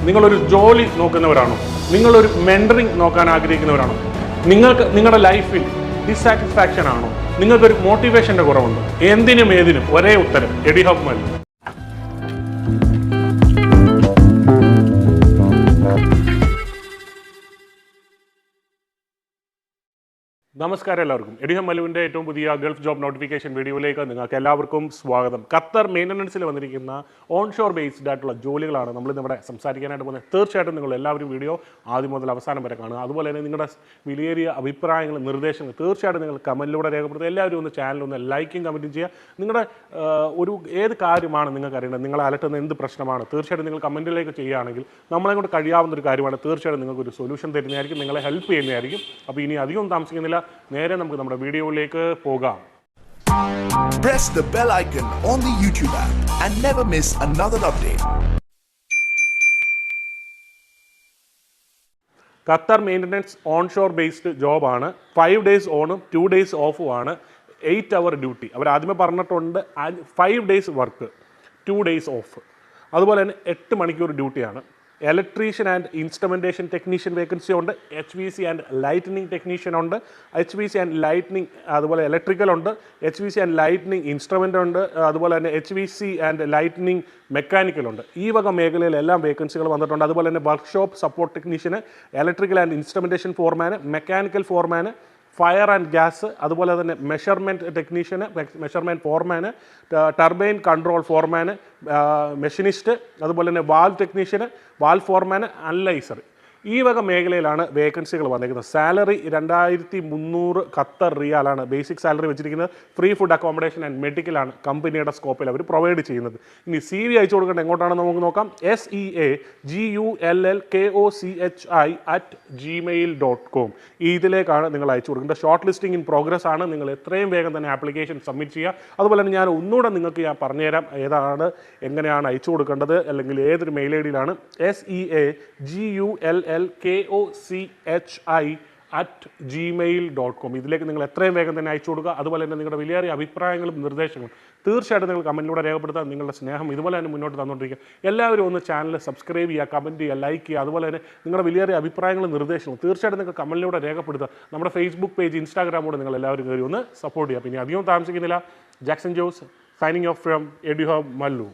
നിങ്ങളൊരു ജോലി നോക്കുന്നവരാണോ? നിങ്ങളൊരു മെൻറ്ററിങ് നോക്കാൻ ആഗ്രഹിക്കുന്നവരാണോ? നിങ്ങൾക്ക് നിങ്ങളുടെ ലൈഫിൽ ഡിസാറ്റിസ്ഫാക്ഷൻ ആണോ? നിങ്ങൾക്കൊരു മോട്ടിവേഷൻ്റെ കുറവുണ്ടോ? എന്തിനും ഏതിനും ഒരേ ഉത്തരം, എഡിഹബ്മല്ലു. നമസ്കാരം എല്ലാവർക്കും. എഡിഹബ്മല്ലുവിൻ്റെ ഏറ്റവും പുതിയ ഗൾഫ് ജോബ് നോട്ടിഫിക്കേഷൻ വീഡിയോയിലേക്ക് നിങ്ങൾക്ക് എല്ലാവർക്കും സ്വാഗതം. ഖത്തർ മെയിൻ്റനൻസിൽ വന്നിരിക്കുന്ന ഓൺഷോർ ബേസ്ഡ് ആയിട്ടുള്ള ജോലികളാണ് നമ്മൾ ഇവിടെ സംസാരിക്കാനായിട്ട് പോകുന്നത്. തീർച്ചയായിട്ടും നിങ്ങൾ എല്ലാവരും വീഡിയോ ആദ്യം മുതൽ അവസാനം വരെ കാണുക. അതുപോലെ തന്നെ നിങ്ങളുടെ വിലയേറിയ അഭിപ്രായങ്ങളും നിർദ്ദേശങ്ങളും തീർച്ചയായിട്ടും നിങ്ങൾ കമൻറ്റിലൂടെ രേഖപ്പെടുത്തുക. എല്ലാവരും ഒന്ന് ചാനലൊന്ന് ലൈക്കും കമൻറ്റും ചെയ്യുക. നിങ്ങളുടെ ഏത് കാര്യമാണ് നിങ്ങൾക്ക് അറിയേണ്ടത്, നിങ്ങളെ അലട്ടുന്ന എന്ത് പ്രശ്നമാണ്, തീർച്ചയായിട്ടും നിങ്ങൾ കമൻറ്റിലേക്ക് ചെയ്യുകയാണെങ്കിൽ നമ്മളെ കൊണ്ട് കഴിയാവുന്ന ഒരു കാര്യമാണ്. തീർച്ചയായിട്ടും നിങ്ങൾക്കൊരു സൊല്യൂഷൻ തരുന്നതായിരിക്കും, നിങ്ങളെ ഹെൽപ്പ് ചെയ്യുന്നതായിരിക്കും. അപ്പോൾ ഇനി അധികം താമസിക്കുന്നില്ല, നേരെ നമുക്ക് നമ്മുടെ വീഡിയോയിലേക്ക് പോകാം. Press the bell icon on the YouTube app and never miss another update. Qatar maintenance onshore based ജോബാണ്. 5 days ഓണും 2 days ഓഫുമാണ്. 8 hour ഡ്യൂട്ടി. അവർ ആദ്യമേ പറഞ്ഞിട്ടുണ്ട് 5 days വർക്ക്, 2 days ഓഫ്. അതുപോലെ തന്നെ 8 മണിക്കൂർ ഡ്യൂട്ടിയാണ്. Electrician and instrumentation technician vacancy ഉണ്ട്. HVC ആൻഡ് ലൈറ്റനിങ് ടെക്നീഷ്യൻ ഉണ്ട്. HVC ആൻഡ് ലൈറ്റനിങ്, അതുപോലെ ഇലക്ട്രിക്കൽ ഉണ്ട്. HVC ആൻഡ് ലൈറ്റനിങ് ഇൻസ്ട്രുമെൻ്റ് ഉണ്ട്. അതുപോലെ തന്നെ HVC ആൻഡ് ലൈറ്റനിങ് മെക്കാനിക്കൽ ഉണ്ട്. ഈ വക മേഖലയിലെല്ലാം വേക്കൻസികൾ വന്നിട്ടുണ്ട്. അതുപോലെ തന്നെ വർക്ക്ഷോപ്പ് സപ്പോർട്ട് ടെക്നീഷ്യന്, ഇലക്ട്രിക്കൽ ആൻഡ് ഇൻസ്ട്രുമെൻറ്റേഷൻ ഫോർമാന്, മെക്കാനിക്കൽ ഫോർമാന്, ഫയർ ആൻഡ് ഗ്യാസ്, അതുപോലെ തന്നെ മെഷർമെൻറ്റ് ടെക്നീഷ്യന്, മെഷർമെൻറ്റ് ഫോർമാന്, ടർബൈൻ കൺട്രോൾ ഫോർമാന്, മെഷീനിസ്റ്റ്, അതുപോലെ തന്നെ വാൽവ് ടെക്നീഷ്യന്, വാൽവ് ഫോർമാന്, അനലൈസർ. ഈ വക മേഖലയിലാണ് വേക്കൻസികൾ വന്നിരിക്കുന്നത്. സാലറി 2300 ഖത്തർ റിയാലാണ് ബേസിക് സാലറി വെച്ചിരിക്കുന്നത്. ഫ്രീ ഫുഡ് അക്കോമഡേഷൻ ആൻഡ് മെഡിക്കലാണ് കമ്പനിയുടെ സ്കോപ്പിൽ അവർ പ്രൊവൈഡ് ചെയ്യുന്നത്. ഇനി CV അയച്ചു കൊടുക്കേണ്ടത് എങ്ങോട്ടാണെന്ന് നമുക്ക് നോക്കാം. seagullkochi@gmail.com ഇതിലേക്കാണ് നിങ്ങൾ അയച്ചു കൊടുക്കേണ്ടത്. ഷോർട്ട് ലിസ്റ്റിംഗ് ഇൻ പ്രോഗ്രസ് ആണ്. നിങ്ങൾ എത്രയും വേഗം തന്നെ ആപ്ലിക്കേഷൻ സബ്മിറ്റ് ചെയ്യുക. അതുപോലെ തന്നെ ഞാൻ ഒന്നുകൂടെ നിങ്ങൾക്ക് ഞാൻ പറഞ്ഞുതരാം ഏതാണ്, എങ്ങനെയാണ് അയച്ചു കൊടുക്കേണ്ടത്, അല്ലെങ്കിൽ ഏതൊരു മെയിൽ ID-യിലാണ്. seagullkochi@gmail.com ഇതിലേക്ക് നിങ്ങൾ എത്രയും വേഗം തന്നെ അയച്ചു കൊടുക്കുക. അതുപോലെ തന്നെ നിങ്ങളുടെ വിലയേറിയ അഭിപ്രായങ്ങളും നിർദ്ദേശങ്ങളും തീർച്ചയായിട്ടും നിങ്ങൾ കമൻറ്റിലൂടെ രേഖപ്പെടുത്തുക. നിങ്ങളുടെ സ്നേഹം ഇതുപോലെ തന്നെ മുന്നോട്ട് തന്നുകൊണ്ടിരിക്കുക. എല്ലാവരും ഒന്ന് ചാനൽ സബ്സ്ക്രൈബ് ചെയ്യുക, കമൻറ്റ് ചെയ്യുക, ലൈക്ക് ചെയ്യുക. അതുപോലെ തന്നെ നിങ്ങളുടെ വിലയേറിയ അഭിപ്രായങ്ങളും നിർദ്ദേശങ്ങളും തീർച്ചയായിട്ടും നിങ്ങൾ കമൻറ്റിലൂടെ രേഖപ്പെടുത്തുക. നമ്മുടെ ഫേസ്ബുക്ക് പേജ്, ഇൻസ്റ്റാഗ്രാമോടെ നിങ്ങൾ എല്ലാവരും കയറി ഒന്ന് സപ്പോർട്ട് ചെയ്യുക. പിന്നെ അധികം താമസിക്കുന്നില്ല, Jackson Jose signing off from എഡ്യൂഹബ്മല്ലു.